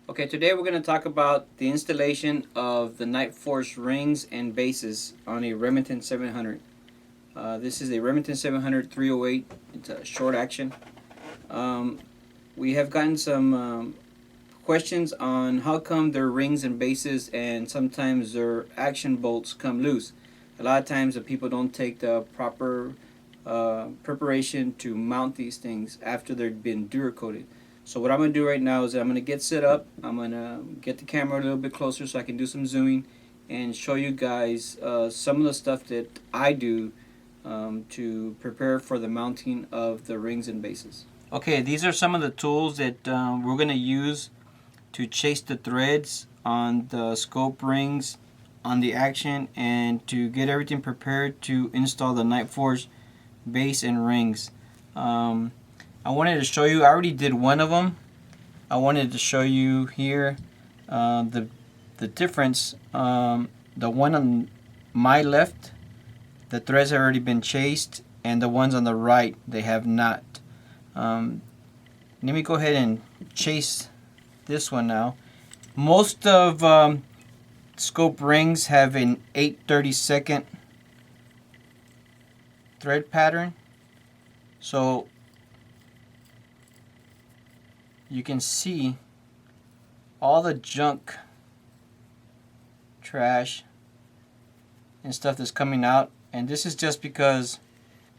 Okay, today we're going to talk about the installation of the Nightforce rings and bases on a Remington 700. This is a Remington 700 308. It's a short action. Um, we have gotten some questions on how come their rings and bases and sometimes their action bolts come loose. A lot of times the people don't take the proper preparation to mount these things after they've been DuraCoated. So what I'm going to do right now is I'm going to get set up. I'm going to get the camera a little bit closer so I can do some zooming and show you guys some of the stuff that I do to prepare for the mounting of the rings and bases. Okay, these are some of the tools that we're going to use to chase the threads on the scope rings on the action and to get everything prepared to install the Nightforce base and rings. I wanted to show you, I already did one of them. I wanted to show you here the difference. The one on my left, the threads have already been chased, and the ones on the right, they have not. Let me go ahead and chase this one now. Most of scope rings have an 8/32 thread pattern, so you can see all the junk, trash, and stuff that's coming out, and this is just because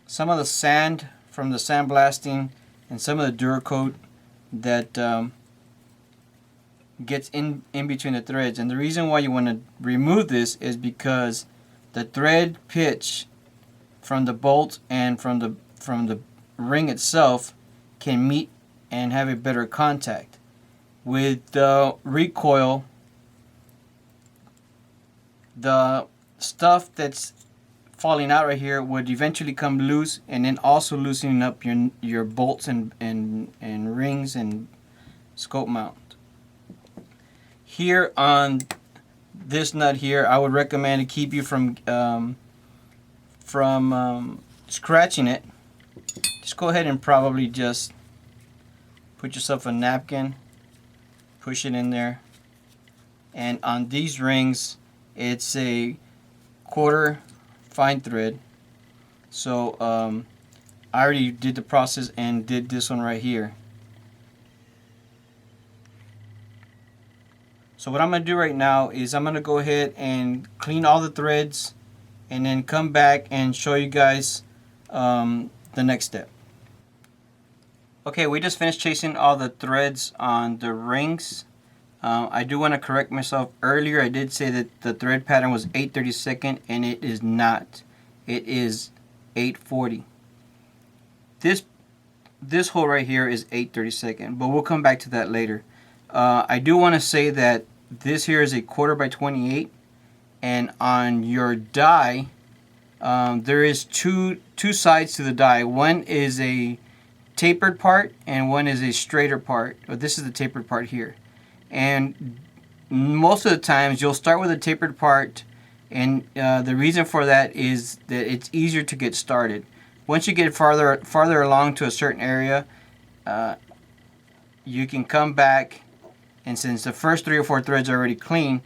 some of the sand from the sandblasting and some of the DuraCoat that gets in between the threads. And the reason why you want to remove this is because the thread pitch from the bolt and from the ring itself can meet and have a better contact. With the recoil, the stuff that's falling out right here would eventually come loose, and then also loosening up your bolts and rings and scope mount. Here on this nut here, I would recommend to keep you from scratching it. Just go ahead and probably just put yourself a napkin, push it in there, and on these rings it's a 1/4 fine thread. So I already did the process and did this one right here. So what I'm going to do right now is I'm going to go ahead and clean all the threads and then come back and show you guys the next step. Okay, we just finished chasing all the threads on the rings. I do want to correct myself. Earlier I did say that the thread pattern was 8/32 and it is not. It is 8/40. This hole right here is 8/32, but we'll come back to that later. I do want to say that this here is a 1/4 by 28, and on your die there is two sides to the die. One is a tapered part and one is a straighter part. But this is the tapered part here, and most of the times you'll start with a tapered part, and the reason for that is that it's easier to get started. Once you get farther along to a certain area, you can come back, and since the first 3 or 4 threads are already clean,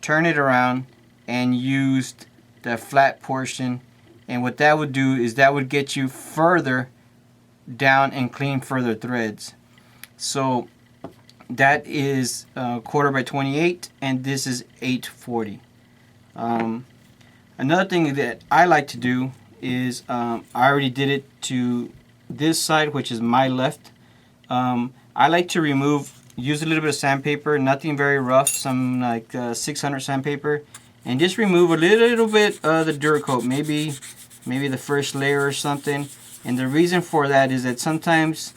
turn it around and use the flat portion, and what that would do is that would get you further down and clean further threads. So that is 1/4 by 28, and this is 8/40. Another thing that I like to do is I already did it to this side, which is my left. I like to use a little bit of sandpaper, nothing very rough, some like 600 sandpaper, and just remove a little bit of the DuraCoat, maybe the first layer or something. And the reason for that is that sometimes,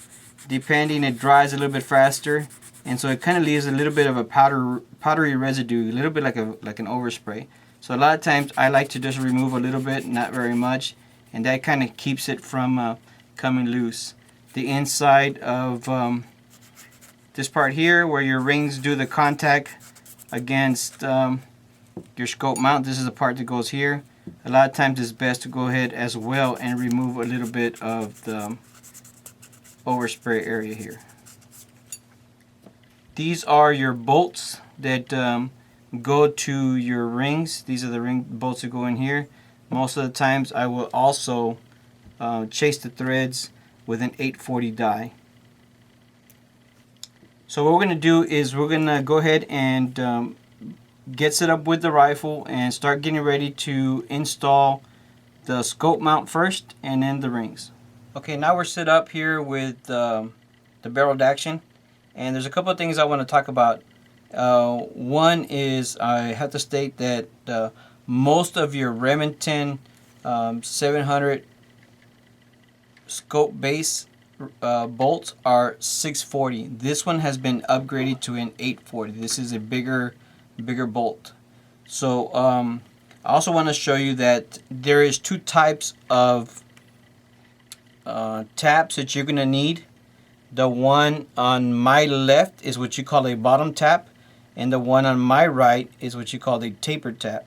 depending, it dries a little bit faster, and so it kind of leaves a little bit of a powdery residue, a little bit like an overspray. So a lot of times I like to just remove a little bit, not very much, and that kind of keeps it from coming loose. The inside of this part here, where your rings do the contact against your scope mount, this is the part that goes here. A lot of times it's best to go ahead as well and remove a little bit of the overspray area here. these are your bolts that go to your rings. These are the ring bolts that go in here. Most of the times I will also chase the threads with an 840 die. So what we're going to do is we're going to go ahead and get set up with the rifle and start getting ready to install the scope mount first and then the rings. Okay, now we're set up here with the barreled action, and there's a couple of things I want to talk about. One is I have to state that most of your Remington 700 scope base bolts are 640. This one has been upgraded to an 840. This is a bigger bolt. So I also want to show you that there is two types of taps that you're going to need. The one on my left is what you call a bottom tap, and the one on my right is what you call a taper tap.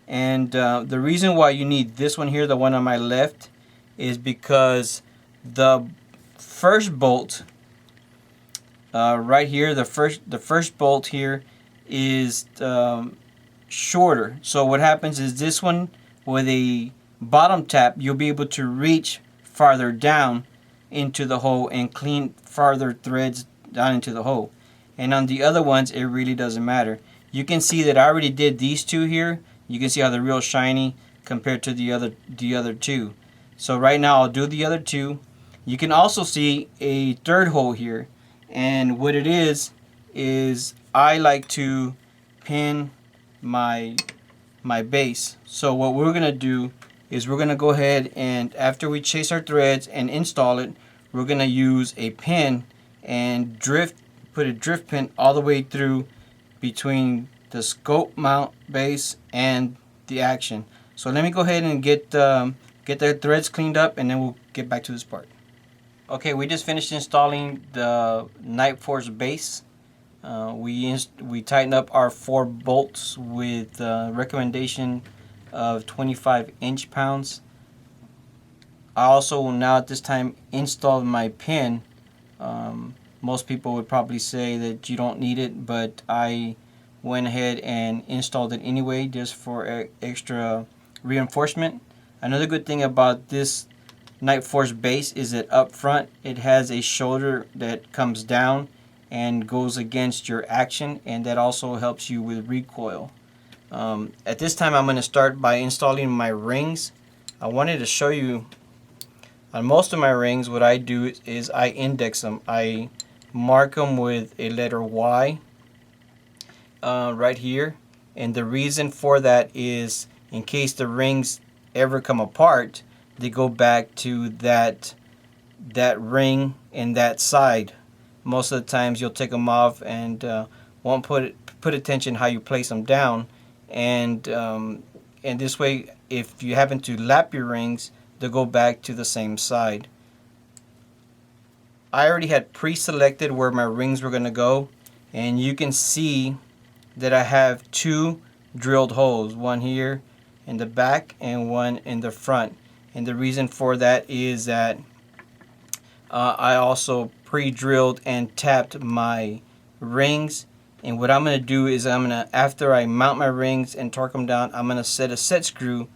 And the reason why you need this one here, the one on my left, is because the first bolt right here, the first bolt here is shorter. So what happens is this one with a bottom tap, you'll be able to reach farther down into the hole and clean farther threads down into the hole. And on the other ones, it really doesn't matter. You can see that I already did these two here. You can see how they're real shiny compared to the other two. So right now I'll do the other two. You can also see a third hole here, and what it is I like to pin my base. So what we're gonna do is we're gonna go ahead, and after we chase our threads and install it, we're gonna use a pin and put a drift pin all the way through between the scope mount base and the action. So let me go ahead and get the threads cleaned up, and then we'll get back to this part. Okay, we just finished installing the Nightforce base. We tightened up our 4 bolts with recommendation of 25 inch-pounds. I also now at this time installed my pin. Most people would probably say that you don't need it, but I went ahead and installed it anyway just for extra reinforcement. Another good thing about this Nightforce base is that up front it has a shoulder that comes down and goes against your action, and that also helps you with recoil. At this time I'm going to start by installing my rings. I wanted to show you on most of my rings what I do is I index them. I mark them with a letter Y right here, and the reason for that is in case the rings ever come apart, they go back to that ring and that side. Most of the times you'll take them off and won't put attention how you place them down, and this way if you happen to lap your rings, they'll go back to the same side. I already had pre-selected where my rings were going to go, and you can see that I have 2 drilled holes, one here in the back and one in the front. And the reason for that is that I also pre-drilled and tapped my rings. And what I'm going to do is after I mount my rings and torque them down, I'm going to set a set screw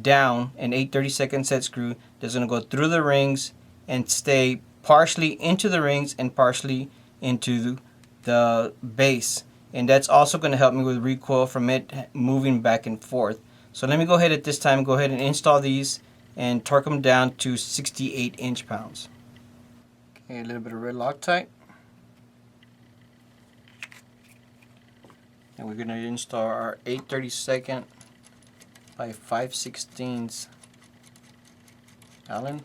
down, an 8/32 set screw that's going to go through the rings and stay partially into the rings and partially into the base. And that's also going to help me with recoil from it moving back and forth. So let me go ahead at this time, go ahead and install these and torque them down to 68 inch-pounds. Okay, a little bit of red Loctite. And we're going to install our 8/32 by 5/16 Allen.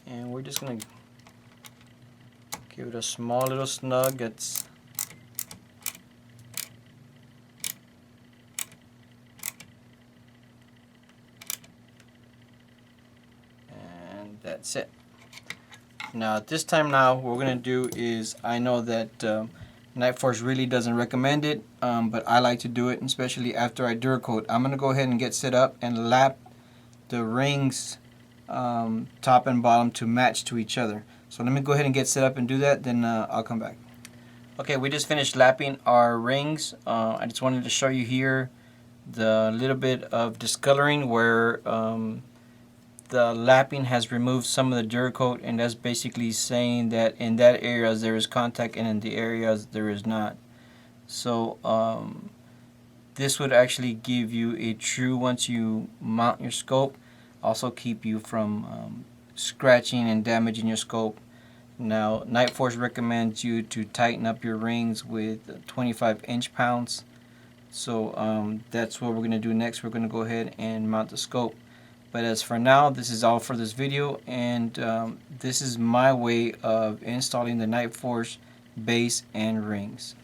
And we're just going to give it a small little snug. And that's it. Now at this time what we're going to do is, I know that Nightforce really doesn't recommend it, but I like to do it, especially after I DuraCoat. I'm going to go ahead and get set up and lap the rings top and bottom to match to each other. So let me go ahead and get set up and do that, then I'll come back. Okay, we just finished lapping our rings. I just wanted to show you here the little bit of discoloring where the lapping has removed some of the DuraCoat, and that's basically saying that in that area there is contact and in the areas there is not. So this would actually give you a true, once you mount your scope, also keep you from scratching and damaging your scope. Now, Nightforce recommends you to tighten up your rings with 25 inch-pounds. So that's what we're going to do next. We're going to go ahead and mount the scope. But as for now, this is all for this video, and this is my way of installing the Nightforce base and rings.